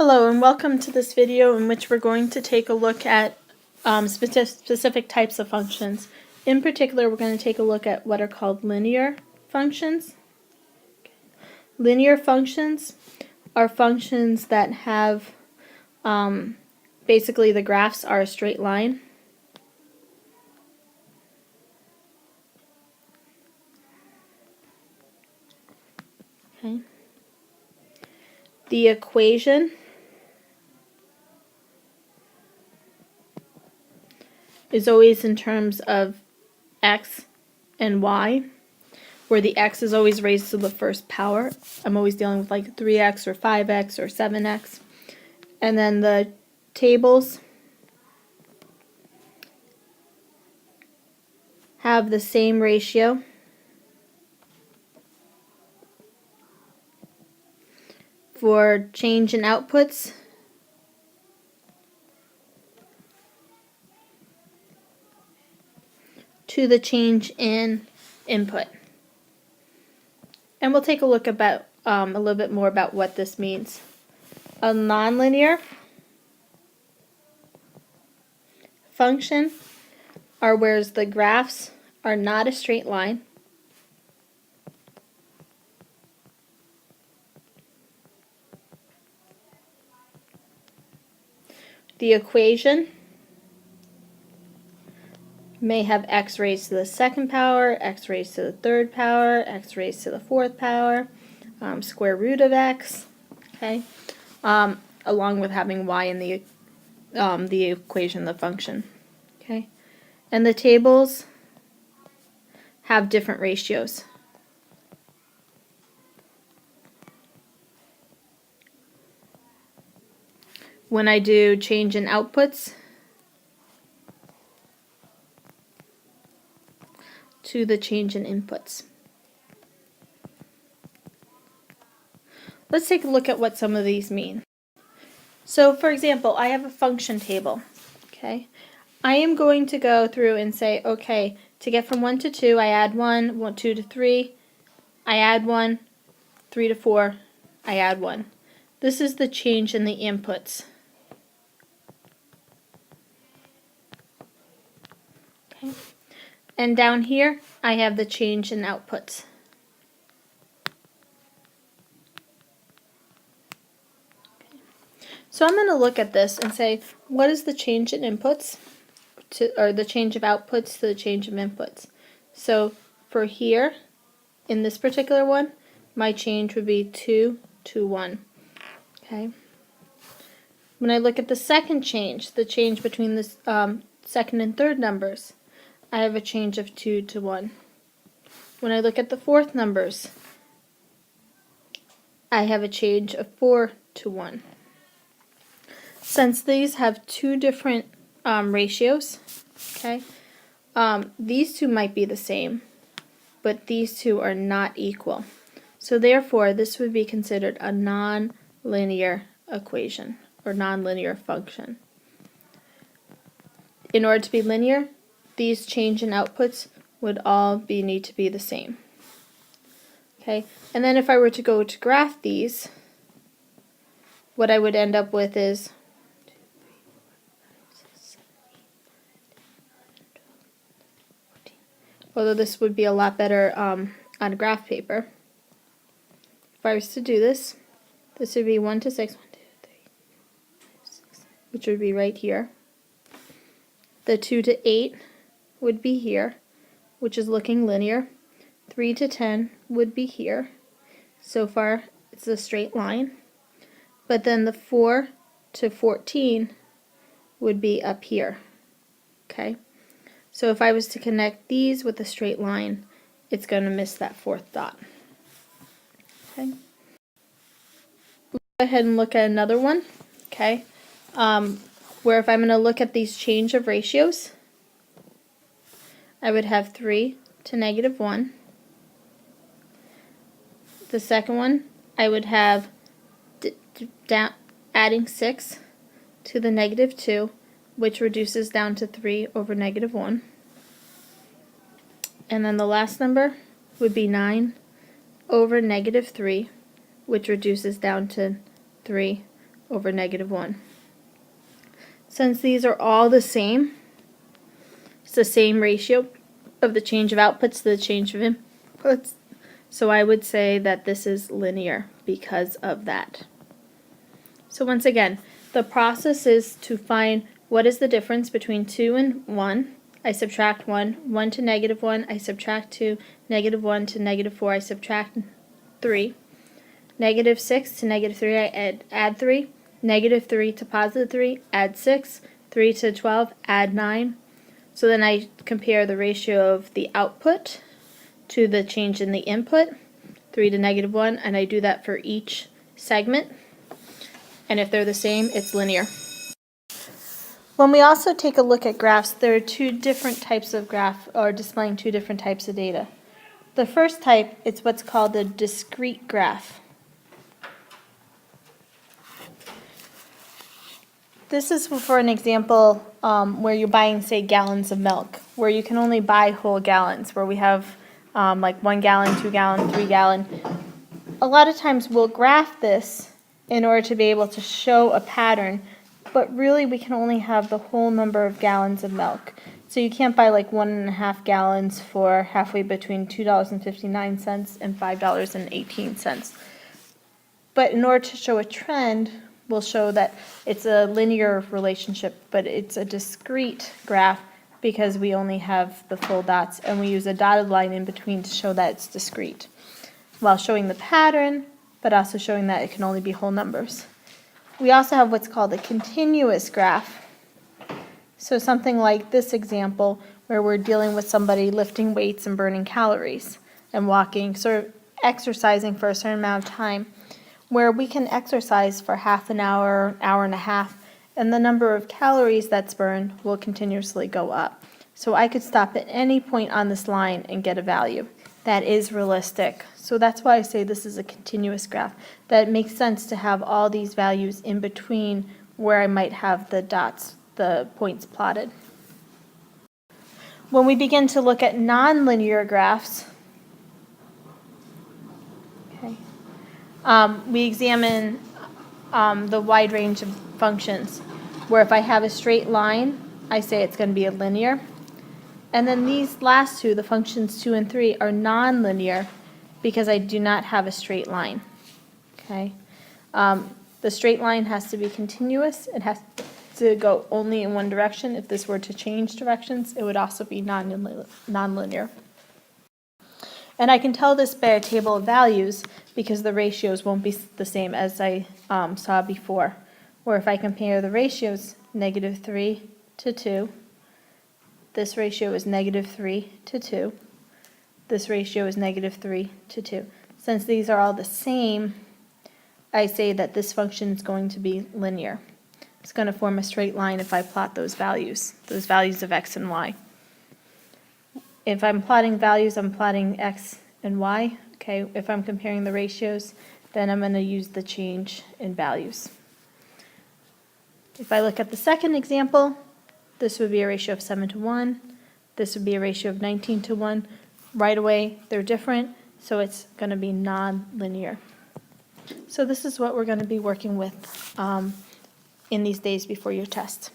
Hello and welcome to this video in which we're going to take a look at specific types of functions. In particular, we're going to take a look at what are called linear functions. Linear functions are functions that have basically the graphs are a straight line. Okay. The equation is always in terms of x and y, where the x is always raised to the first power. I'm always dealing with like 3x or 5x or 7x. And then the tables have the same ratio. For change in outputs, to the change in input. And we'll take a look about a little bit more about what this means. A nonlinear function are where the graphs are not a straight line. The equation may have x raised to the second power, x raised to the third power, x raised to the fourth power, square root of x, okay, along with having y in the equation, the function, okay, and the tables have different ratios. When I do change in outputs, to the change in inputs. Let's take a look at what some of these mean. So for example, I have a function table. Okay, I am going to go through and say, okay, to get from 1 to 2, I add 1, 2 to 3, I add 1, 3 to 4, I add 1. This is the change in the inputs. Okay. And down here, I have the change in outputs. Okay. So I'm going to look at this and say, what is the change in inputs, or the change of outputs to the change of inputs? So for here, in this particular one, my change would be 2 to 1. Okay. When I look at the second change, the change between the second and third numbers, I have a change of 2 to 1. When I look at the fourth numbers, I have a change of 4 to 1. Since these have two different ratios, okay, these two might be the same, but these two are not equal. So therefore, this would be considered a nonlinear equation or nonlinear function. In order to be linear, these change in outputs would all need to be the same. Okay, and then if I were to go to graph these, what I would end up with is 14. Although this would be a lot better on a graph paper. If I was to do this, this would be 1 to 6, 1, 2, 3, 5, 6, which would be right here. The 2 to 8 would be here, which is looking linear. 3 to 10 would be here. So far, it's a straight line. But then the 4 to 14 would be up here. Okay? So if I was to connect these with a straight line, it's going to miss that fourth dot. Okay? Let's go ahead and look at another one. Okay? Where if I'm going to look at these change of ratios, I would have 3 to negative 1. The second one, I would have adding 6 to the negative 2, which reduces down to 3 over negative 1. And then the last number would be 9 over negative 3, which reduces down to 3 over -1. Since these are all the same, it's the same ratio of the change of outputs to the change of inputs, so I would say that this is linear because of that. So once again, the process is to find what is the difference between 2 and 1. I subtract 1, 1 to -1, I subtract 2, -1 to -4, I subtract 3, -6 to -3, I add 3, -3 to +3, add 6, 3 to 12, add 9. So then I compare the ratio of the output to the change in the input, 3 to -1, and I do that for each segment. And if they're the same, it's linear. When we also take a look at graphs, there are two different types of graph, or displaying two different types of data. The first type is what's called a discrete graph. This is for an example where you're buying, say, gallons of milk, where you can only buy whole gallons, where we have like 1 gallon, 2 gallon, 3 gallon. A lot of times we'll graph this in order to be able to show a pattern, but really we can only have the whole number of gallons of milk. So you can't buy like 1.5 gallons for halfway between $2.59 and $5.18. But in order to show a trend, we'll show that it's a linear relationship, but it's a discrete graph because we only have the full dots, and we use a dotted line in between to show that it's discrete, while showing the pattern, but also showing that it can only be whole numbers. We also have what's called a continuous graph. So something like this example, where we're dealing with somebody lifting weights and burning calories and walking, sort of exercising for a certain amount of time, where we can exercise for half an hour, hour and a half, and the number of calories that's burned will continuously go up. So I could stop at any point on this line and get a value. That is realistic. So that's why I say this is a continuous graph. That it makes sense to have all these values in between where I might have the dots, the points plotted. When we begin to look at nonlinear graphs, we examine the wide range of functions, where if I have a straight line, I say it's going to be a linear. And then these last two, the functions 2 and 3, are nonlinear because I do not have a straight line. Okay, the straight line has to be continuous. It has to go only in one direction. If this were to change directions, it would also be nonlinear. And I can tell this by a table of values because the ratios won't be the same as I saw before. Where if I compare the ratios, -3 to 2, this ratio is -3 to 2. This ratio is -3 to 2. Since these are all the same, I say that this function is going to be linear. It's going to form a straight line if I plot those values of x and y. If I'm plotting values, I'm plotting x and y. Okay, if I'm comparing the ratios, then I'm going to use the change in values. If I look at the second example, this would be a ratio of 7 to 1. This would be a ratio of 19 to 1. Right away, they're different, so it's going to be non-linear. So this is what we're going to be working with in these days before your test.